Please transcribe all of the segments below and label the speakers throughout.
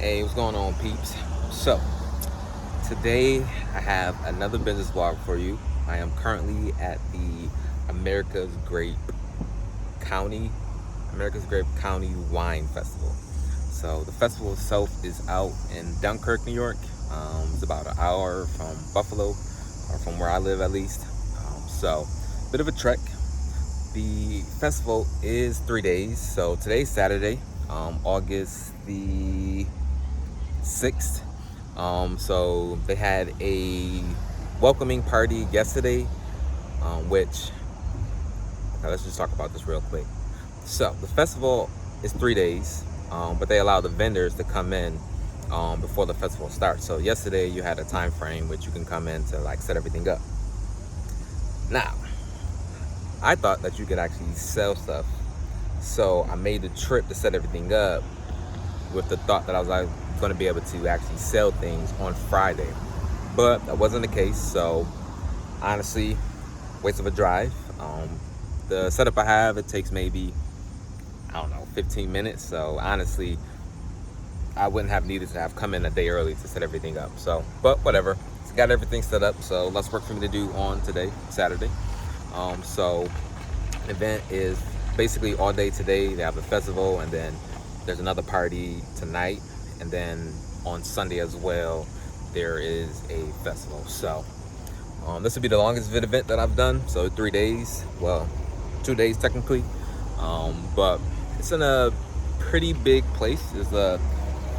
Speaker 1: Hey, what's going on, peeps? So, today I have another business vlog for you. I am currently at the America's Grape County, America's Grape County Wine Festival. So, the festival itself is out in Dunkirk, New York. It's about an hour from Buffalo, or from where I live at least. So, bit of a trek. The festival is 3 days. So, today's Saturday, August the 6th. So they had a welcoming party yesterday, which, okay, let's just talk about this real quick. So the festival is 3 days, but they allow the vendors to come in before the festival starts. So yesterday you had a time frame which you can come in to like set everything up. Now, I thought that you could actually sell stuff. So I made the trip to set everything up with the thought that I was like going to be able to actually sell things on Friday, but that wasn't the case. So honestly, waste of a drive. The setup I have, it takes maybe, I don't know, 15 minutes. So honestly, I wouldn't have needed to have come in a day early to set everything up. So, but whatever, it's got everything set up. So less work for me to do on today, Saturday. So the event is basically all day today. They have a festival, and then there's another party tonight, and then on Sunday as well there is a festival. So this will be the longest event that I've done. So 3 days, well, 2 days technically, but it's in a pretty big place. It's the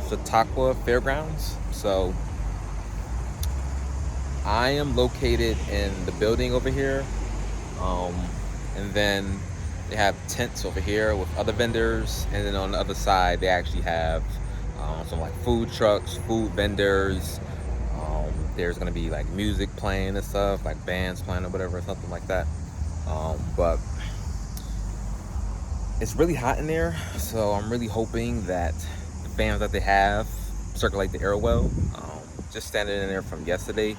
Speaker 1: Chautauqua Fairgrounds. So I am located in the building over here, and then they have tents over here with other vendors, and then on the other side they actually have some like food trucks, food vendors. There's gonna be like music playing and stuff, like bands playing or whatever, something like that. But it's really hot in there, so I'm really hoping that the fans that they have circulate the air well. Just standing in there from yesterday,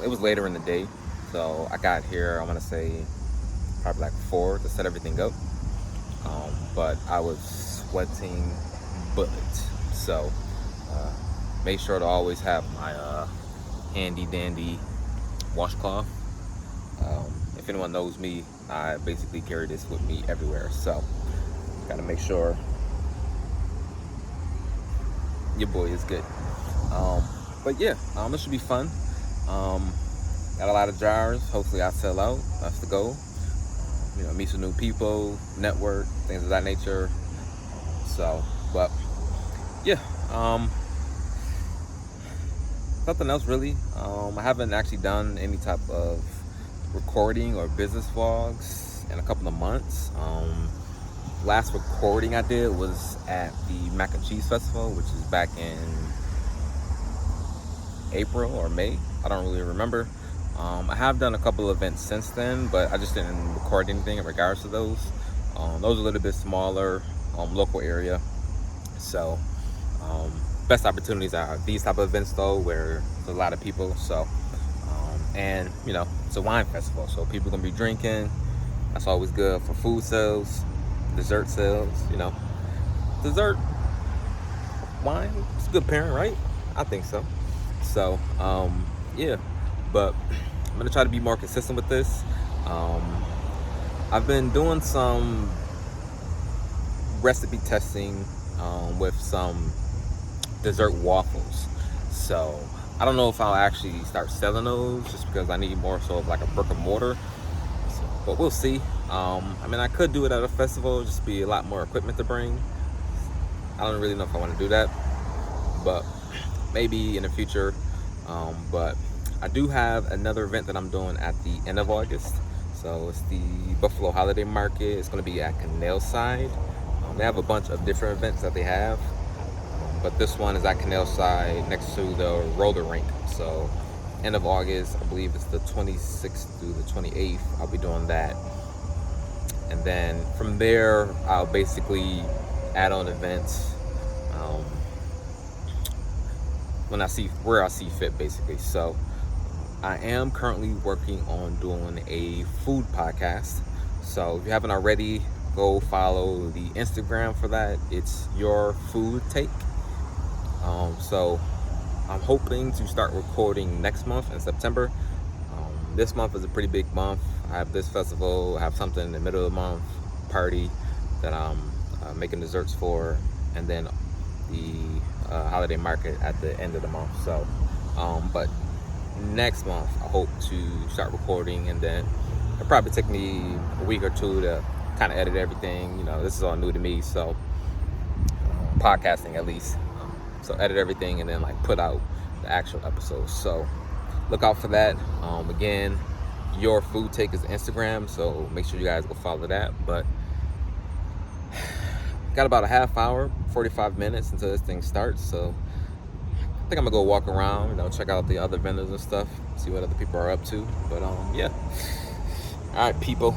Speaker 1: it was later in the day, so I got here, I'm gonna say probably like 4 to set everything up, but I was sweating bullets. So make sure to always have my handy dandy washcloth. If anyone knows me, I basically carry this with me everywhere, so gotta make sure your boy is good. But yeah, this should be fun. Got a lot of jars. Hopefully I sell out. That's the goal. Meet some new people, network, things of that nature. So, but yeah, nothing else really. I haven't actually done any type of recording or business vlogs in a couple of months. Last recording I did was at the Mac and Cheese Festival, which is back in April or May. I don't really remember. I have done a couple of events since then, but I just didn't record anything in regards to those. Those are a little bit smaller, local area. So best opportunities are these type of events though, where there's a lot of people. So and it's a wine festival, so people gonna be drinking. That's always good for food sales, dessert sales. Dessert, wine, it's a good pairing, right? I think so. So yeah, but I'm gonna try to be more consistent with this. I've been doing some recipe testing with some dessert waffles. So I don't know if I'll actually start selling those, just because I need more so of like a brick and mortar. So, but we'll see. I could do it at a festival, just be a lot more equipment to bring. I don't really know if I want to do that, but maybe in the future. But I do have another event that I'm doing at the end of August. So it's the Buffalo Holiday Market. It's going to be at Canal Side. They have a bunch of different events that they have, but this one is at Canal Side next to the roller rink. So end of August, I believe it's the 26th through the 28th, I'll be doing that. And then from there, I'll basically add on events when I see fit, basically. So I am currently working on doing a food podcast. So if you haven't already, go follow the Instagram for that. It's Your Food Take. So I'm hoping to start recording next month in September. This month is a pretty big month. I have this festival, I have something in the middle of the month, party that I'm making desserts for, and then the holiday market at the end of the month. But next month I hope to start recording, and then it'll probably take me a week or two to kind of edit everything. This is all new to me, so podcasting at least. So edit everything and then like put out the actual episodes. So look out for that. Again, your food take is Instagram, so make sure you guys go follow that. But got about a half hour, 45 minutes until this thing starts. So I think I'm gonna go walk around, check out the other vendors and stuff, see what other people are up to. But yeah. All right, people.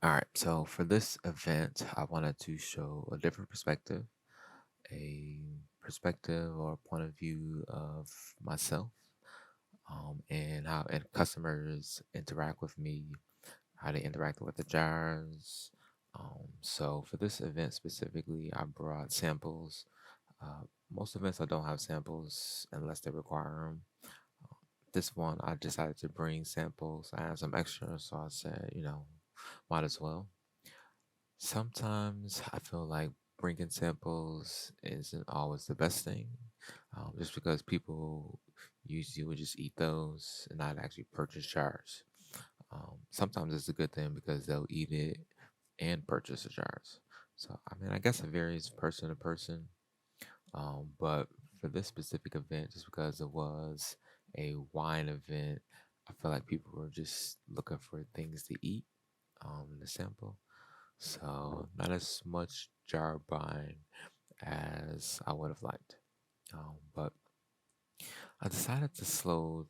Speaker 1: All right, so for this event, I wanted to show a different perspective, a perspective or point of view of myself, and how and customers interact with me, how they interact with the jars. So for this event specifically, I brought samples. Most events I don't have samples unless they require them. This one I decided to bring samples. I have some extra, so I said, might as well. Sometimes I feel like bringing samples isn't always the best thing, just because people usually would just eat those and not actually purchase jars. Sometimes it's a good thing because they'll eat it and purchase the jars. So, I mean, I guess it varies person to person. But for this specific event, just because it was a wine event, I feel like people were just looking for things to eat, to sample. So not as much jar buying as I would have liked. But I decided to slow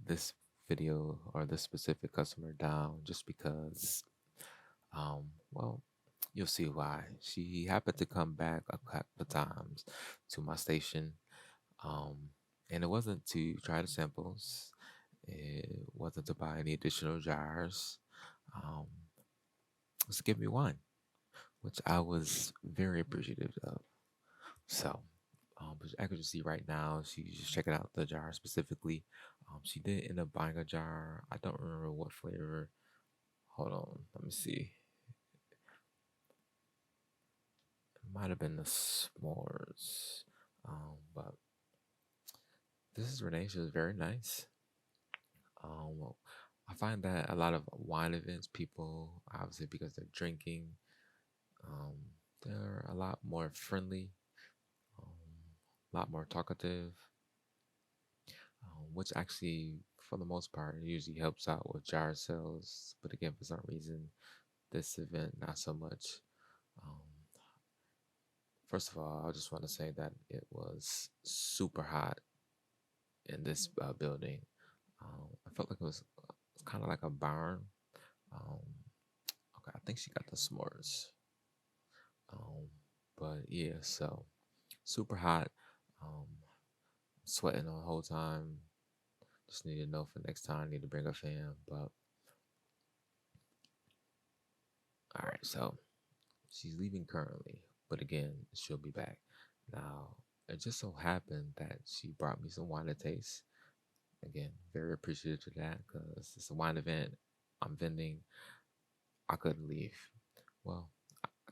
Speaker 1: this video or this specific customer down just because, well, you'll see why. She happened to come back a couple of times to my station, um, and it wasn't to try the samples. It wasn't to buy any additional jars. Um, it was to give me wine, which I was very appreciative of. So, but as you can see right now, she's just checking out the jar specifically. She did end up buying a jar. I don't remember what flavor. Hold on, let me see. It might have been the s'mores. But this is Renee. She was very nice. Well, I find that a lot of wine events, people obviously because they're drinking, um, they're a lot more friendly, a lot more talkative, which actually, for the most part, usually helps out with jar sales. But again, for some reason, this event not so much. Um, First of all, I just want to say that it was super hot in this building. I felt like it was kind of like a barn. Um, okay, I think she got the s'mores. Um, but yeah, so super hot. Um, Sweating the whole time. Just need to know for next time. Need to bring a fan. But all right, so she's leaving currently, but again, she'll be back. Now, it just so happened that she brought me some wine to taste. Again, very appreciative of that because it's a wine event. I'm vending. I couldn't leave. Well,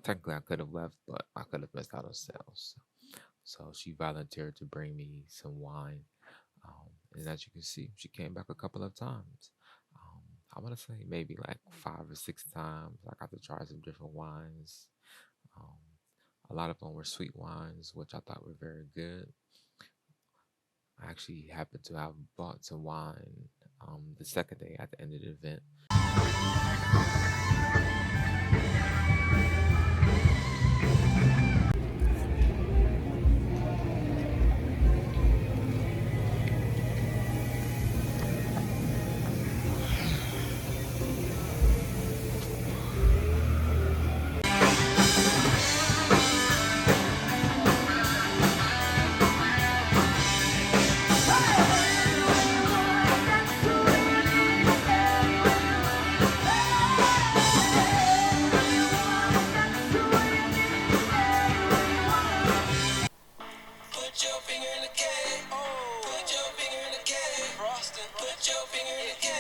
Speaker 1: technically, I could have left, but I could have missed out on sales. So she volunteered to bring me some wine. And as you can see, she came back a couple of times. Um, I want to say maybe like 5 or 6 times. I got to try some different wines. Um, a lot of them were sweet wines, which I thought were very good. I actually happened to have bought some wine the second day at the end of the event.
Speaker 2: Put your finger in the cake. Put your finger in the cake. Frosting. Put your finger in the cake.